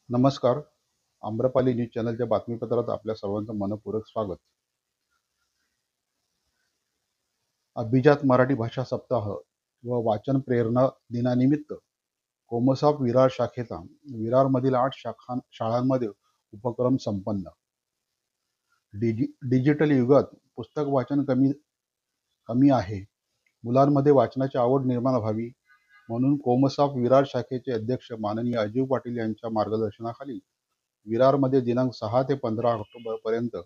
नमस्कार. आम्रपाली न्यूज चॅनलच्या बातमीपत्रात आपल्या सर्वांचं मनपूर्वक स्वागत. अभिजात मराठी भाषा सप्ताह व वाचन प्रेरणा दिनानिमित्त कोमसाप विरार शाखेचा विरारमधील 8 शाळांमध्ये उपक्रम संपन्न. डिजिटल युगात पुस्तक वाचन कमी कमी आहे. मुलांमध्ये वाचनाची आवड निर्माण व्हावी म्हणून कोमसाप विरार शाखेचे अध्यक्ष माननीय अजीव पाटील यांच्या मार्गदर्शनाखाली विरारमध्ये दिनांक 6 ते 15 ऑक्टोबर पर्यंत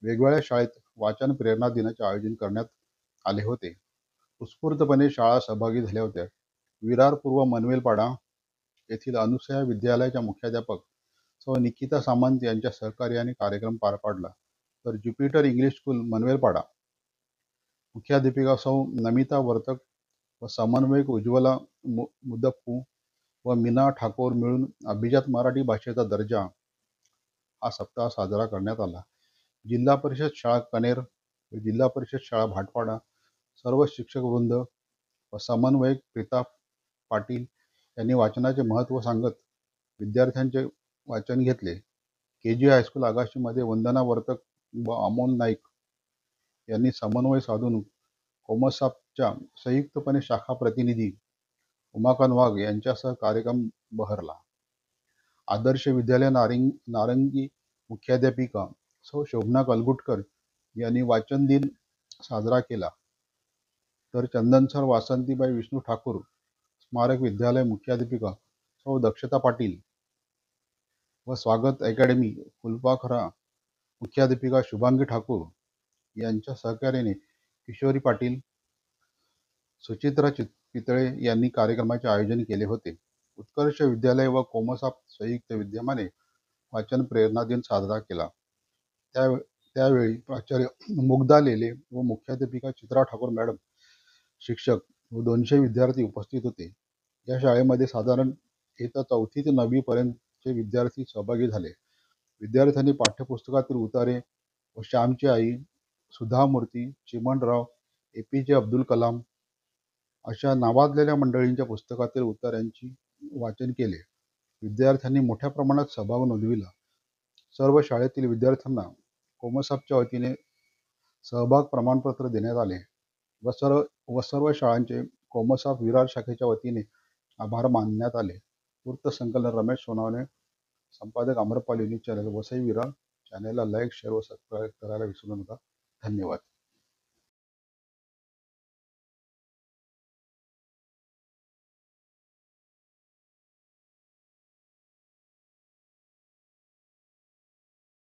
वेगवेगळ्या शाळेत वाचन प्रेरणा दिनाचे आयोजन करण्यात आले होते. उत्स्फूर्तपणे शाळा सहभागी झाल्या होत्या. विरार पूर्व मनवेलपाडा येथील अनुसया विद्यालयाच्या मुख्याध्यापक सौ निकिता सामंत यांच्या सहकार्याने कार्यक्रम पार पाडला. तर ज्युपिटर इंग्लिश स्कूल मनवेलपाडा मुख्याध्यापिका सौ नमिता वर्तक व समन्वयक उज्ज्वला मुदप्पू व मीना ठाकोर मिळून अभिजात मराठी भाषेचा दर्जा हा सप्ताह साजरा करण्यात आला. जिल्हा परिषद शाळा कनेर व जिल्हा परिषद शाळा भाटपाडा सर्व शिक्षक वृंद व समन्वयक प्रीता पाटील यांनी वाचनाचे महत्त्व सांगत विद्यार्थ्यांचे वाचन घेतले. KG हायस्कूल आगाशीमध्ये वंदना वर्तक व अमोल नाईक यांनी समन्वय साधून कोमसापच्या संयुक्तपणे शाखा प्रतिनिधी उमाकांत वाघ यांच्यासह कार्यक्रम बहरला. आदर्श विद्यालय नारंगी मुख्याध्यापिका सौ शोभना कलगुटकर यांनी वाचन दिन साजरा केला. तर चंदनसर वासंतीबाई विष्णू ठाकूर स्मारक विद्यालय मुख्याध्यापिका सौ दक्षता पाटील व स्वागत अकॅडमी फुलपाखरा मुख्याध्यापिका शुभांगी ठाकूर यांच्या सहकार्याने किशोरी पाटील, सुचित्रा पितळे यांनी कार्यक्रमाचे आयोजन केले होते. उत्कर्ष विद्यालय व कोमसाप संयुक्त विद्यमाने वाचन प्रेरणा दिन साजरा केला. त्यावेळी प्राचार्य मुग्धा लेले व मुख्याध्यापिका चित्रा ठाकूर मॅडम, शिक्षक व 200 विद्यार्थी उपस्थित होते. या शाळेमध्ये साधारण इयत्ता 4थी ते 9वी पर्यंतचे विद्यार्थी सहभागी झाले. विद्यार्थ्यांनी पाठ्यपुस्तकातील उतारे व श्यामची आई, सुधा मूर्ती, चिमणराव, APJ अब्दुल कलाम अशा नावाजलेल्या मंडळींच्या पुस्तकातील उतार्यांची वाचन केले. विद्यार्थ्यांनी मोठ्या प्रमाणात सहभाग नोंदविला. सर्व शाळेतील विद्यार्थ्यांना कोमसापच्या वतीने सहभाग प्रमाणपत्र देण्यात आले व सर्व शाळांचे कोमसाप विरार शाखेच्या वतीने आभार मानण्यात आले. वृत्तसंकलन रमेश सोनावणे, संपादक आम्रपाली न्यूज चॅनल वसई विरार. चॅनलला लाईक, शेअर व सबस्क्राईब करायला विसरू नका. धन्यवाद.